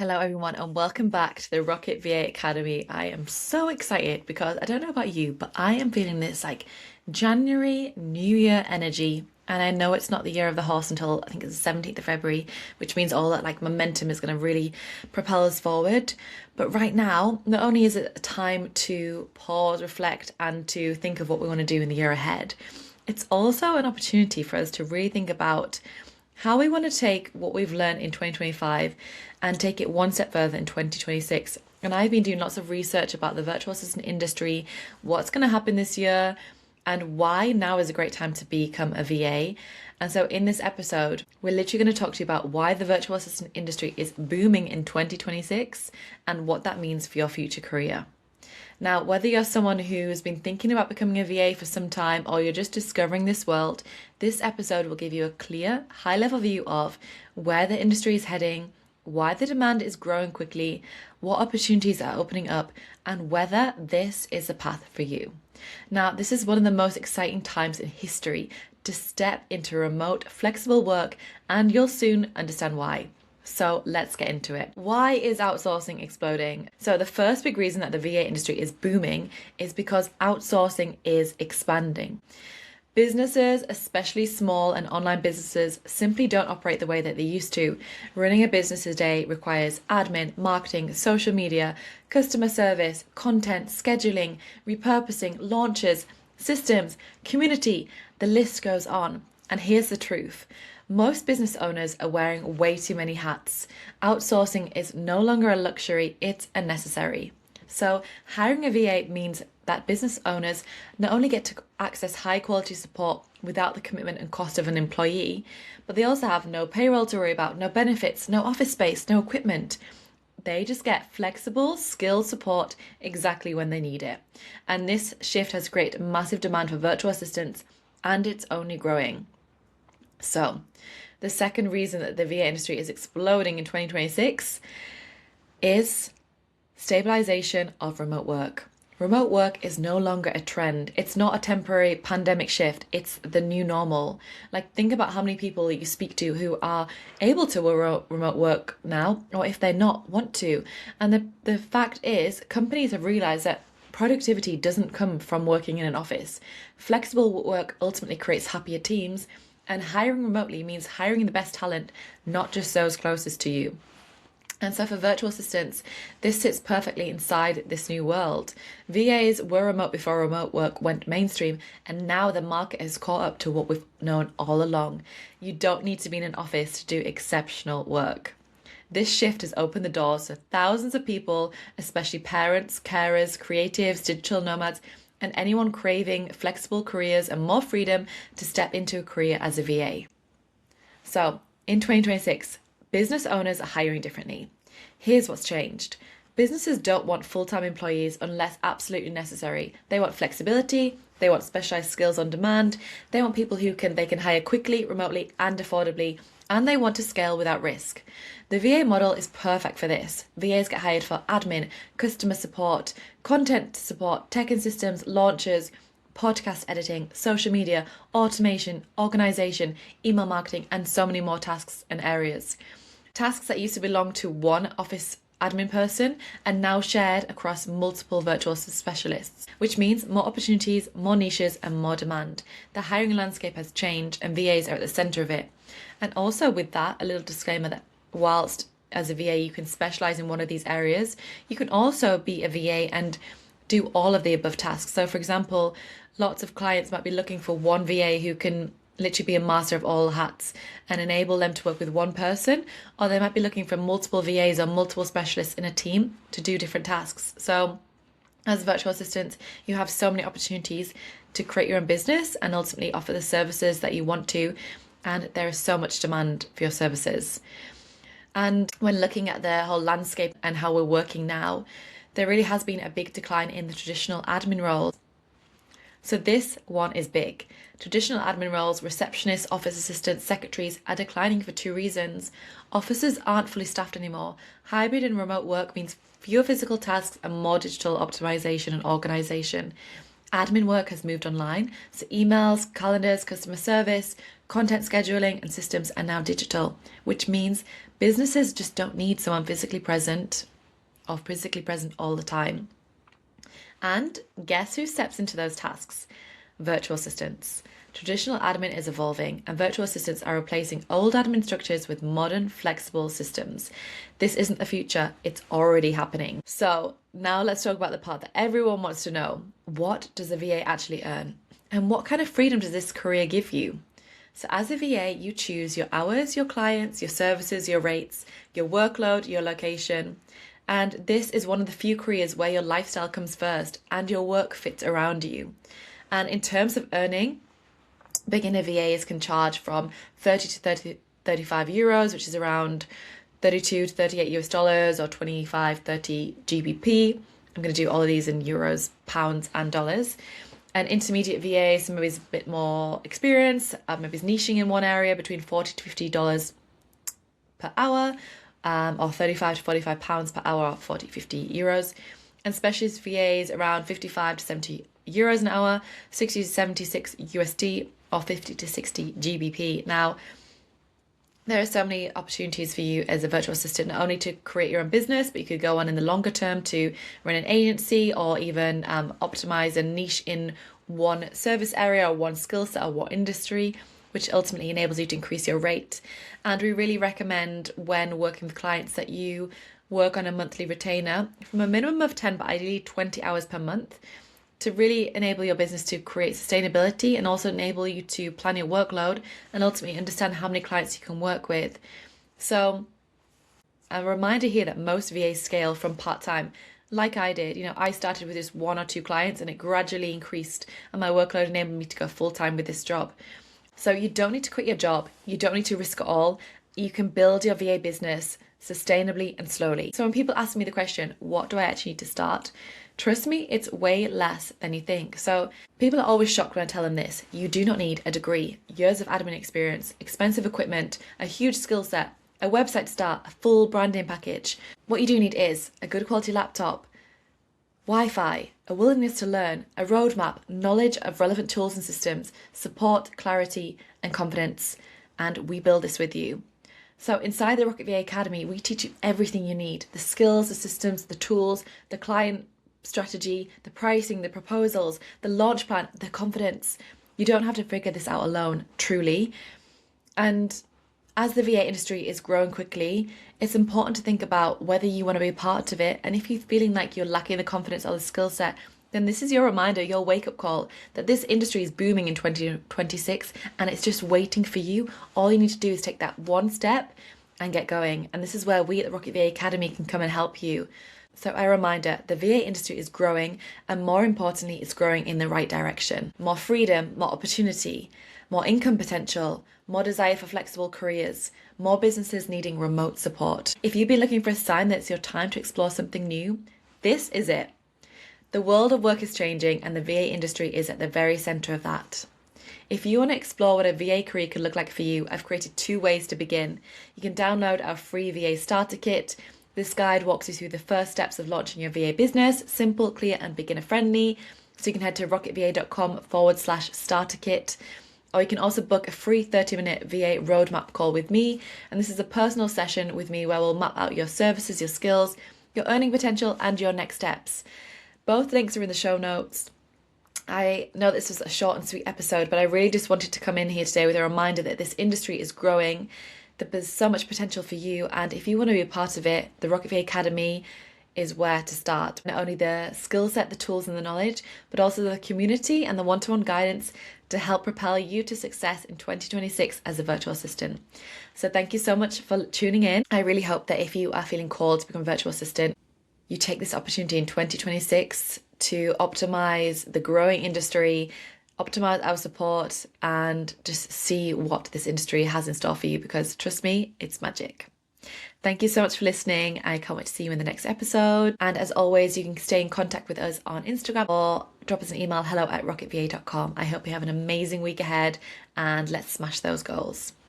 Hello, everyone, and welcome back to the Rocket VA Academy. I am so excited because I don't know about you, but I am feeling this January New Year energy. And I know it's not the year of the horse until I think it's the 17th of February, which means all that momentum is going to really propel us forward. But right now, not only is it a time to pause, reflect, and to think of what we want to do in the year ahead, it's also an opportunity for us to really think about how we want to take what we've learned in 2025 and take it one step further in 2026. And I've been doing lots of research about the virtual assistant industry, what's going to happen this year, and why now is a great time to become a VA. And so in this episode, we're literally going to talk to you about why the virtual assistant industry is booming in 2026 and what that means for your future career. Now, whether you're someone who's been thinking about becoming a VA for some time or you're just discovering this world, this episode will give you a clear, high-level view of where the industry is heading, why the demand is growing quickly, what opportunities are opening up, and whether this is a path for you. Now, this is one of the most exciting times in history to step into remote, flexible work, and you'll soon understand why. So let's get into it. Why is outsourcing exploding? So the first big reason that the VA industry is booming is because outsourcing is expanding. Businesses, especially small and online businesses, simply don't operate the way that they used to. Running a business today requires admin, marketing, social media, customer service, content, scheduling, repurposing, launches, systems, community. The list goes on. And here's the truth. Most business owners are wearing way too many hats. Outsourcing is no longer a luxury, it's a necessary. So hiring a VA means that business owners not only get to access high quality support without the commitment and cost of an employee, but they also have no payroll to worry about, no benefits, no office space, no equipment. They just get flexible, skilled support exactly when they need it. And this shift has created massive demand for virtual assistants, and it's only growing. So, the second reason that the VA industry is exploding in 2026 is stabilization of remote work. Remote work is no longer a trend. It's not a temporary pandemic shift. It's the new normal. Think about how many people you speak to who are able to remote work now, or if they're not, want to. And the fact is, companies have realized that productivity doesn't come from working in an office. Flexible work ultimately creates happier teams, and hiring remotely means hiring the best talent, not just those closest to you. And so for virtual assistants, this sits perfectly inside this new world. VAs were remote before remote work went mainstream, and now the market has caught up to what we've known all along. You don't need to be in an office to do exceptional work. This shift has opened the doors to thousands of people, especially parents, carers, creatives, digital nomads, and anyone craving flexible careers and more freedom to step into a career as a VA. So, in 2026, business owners are hiring differently. Here's what's changed. Businesses don't want full-time employees unless absolutely necessary. They want flexibility, they want specialized skills on demand, they want people they can hire quickly, remotely, and affordably, and they want to scale without risk. The VA model is perfect for this. VAs get hired for admin, customer support, content support, tech and systems, launches, podcast editing, social media, automation, organization, email marketing, and so many more tasks and areas. Tasks that used to belong to one office admin person are now shared across multiple virtual specialists, which means more opportunities, more niches, and more demand. The hiring landscape has changed and VAs are at the center of it. And also with that, a little disclaimer that whilst as a VA you can specialize in one of these areas, you can also be a VA and do all of the above tasks. So for example, lots of clients might be looking for one VA who can literally be a master of all hats and enable them to work with one person, or they might be looking for multiple VAs or multiple specialists in a team to do different tasks. So as virtual assistants, you have so many opportunities to create your own business and ultimately offer the services that you want to, and there is so much demand for your services. And when looking at the whole landscape and how we're working now, there really has been a big decline in the traditional admin roles. So this one is big. Traditional admin roles, receptionists, office assistants, secretaries are declining for two reasons. Offices aren't fully staffed anymore. Hybrid and remote work means fewer physical tasks and more digital optimization and organization. Admin work has moved online, so emails, calendars, customer service, Content scheduling and systems are now digital, which means businesses just don't need someone physically present all the time. And guess who steps into those tasks? Virtual assistants. Traditional admin is evolving, and virtual assistants are replacing old admin structures with modern, flexible systems. This isn't the future, it's already happening. So now let's talk about the part that everyone wants to know. What does a VA actually earn? And what kind of freedom does this career give you? So as a VA, you choose your hours, your clients, your services, your rates, your workload, your location. And this is one of the few careers where your lifestyle comes first and your work fits around you. And in terms of earning, beginner VAs can charge from 30 to 35 euros, which is around 32 to 38 US dollars or 25, 30 GBP. I'm going to do all of these in euros, pounds and dollars. An intermediate VA, somebody who's a bit more experienced, maybe is niching in one area, between $40 to $50 per hour, or 35 to 45 pounds per hour, or 40, 50 euros. And specialist VAs around 55 to 70 euros an hour, 60 to 76 USD, or 50 to 60 GBP. Now, there are so many opportunities for you as a virtual assistant, not only to create your own business, but you could go on in the longer term to run an agency or even optimize a niche in one service area or one skill set or one industry, which ultimately enables you to increase your rate. And we really recommend when working with clients that you work on a monthly retainer from a minimum of 10, but ideally 20 hours per month, to really enable your business to create sustainability and also enable you to plan your workload and ultimately understand how many clients you can work with. So a reminder here that most VAs scale from part-time, like I did. I started with just 1 or 2 clients and it gradually increased, and my workload enabled me to go full-time with this job. So you don't need to quit your job. You don't need to risk it all. You can build your VA business sustainably and slowly. So when people ask me the question, what do I actually need to start? Trust me, it's way less than you think. So people are always shocked when I tell them this. You do not need a degree, years of admin experience, expensive equipment, a huge skill set, a website to start, a full branding package. What you do need is a good quality laptop, Wi-Fi, a willingness to learn, a roadmap, knowledge of relevant tools and systems, support, clarity, and confidence. And we build this with you. So inside the Rocket VA Academy, we teach you everything you need: the skills, the systems, the tools, the client strategy, the pricing, the proposals, the launch plan, the confidence. You don't have to figure this out alone, truly. And as the VA industry is growing quickly, it's important to think about whether you want to be a part of it. And if you're feeling like you're lacking the confidence or the skill set, then this is your reminder, your wake-up call, that this industry is booming in 2026 and it's just waiting for you. All you need to do is take that one step and get going. And this is where we at the Rocket VA Academy can come and help you. So a reminder, the VA industry is growing, and more importantly, it's growing in the right direction. More freedom, more opportunity, more income potential, more desire for flexible careers, more businesses needing remote support. If you've been looking for a sign that it's your time to explore something new, this is it. The world of work is changing, and the VA industry is at the very center of that. If you want to explore what a VA career could look like for you, I've created 2 ways to begin. You can download our free VA starter kit. This guide walks you through the first steps of launching your VA business, simple, clear, and beginner friendly. So you can head to rocketva.com/starter kit. Or you can also book a free 30-minute VA roadmap call with me. And this is a personal session with me where we'll map out your services, your skills, your earning potential, and your next steps. Both links are in the show notes. I know this was a short and sweet episode, but I really just wanted to come in here today with a reminder that this industry is growing, that there's so much potential for you, and if you want to be a part of it, the Rocket VA Academy is where to start. Not only the skill set, the tools and the knowledge, but also the community and the one-to-one guidance to help propel you to success in 2026 as a virtual assistant. So thank you so much for tuning in. I really hope that if you are feeling called to become a virtual assistant, you take this opportunity in 2026 to optimize the growing industry, optimize our support, and just see what this industry has in store for you, because trust me, it's magic. Thank you so much for listening. I can't wait to see you in the next episode. And as always, you can stay in contact with us on Instagram or drop us an email, hello@rocketva.com. I hope you have an amazing week ahead, and let's smash those goals.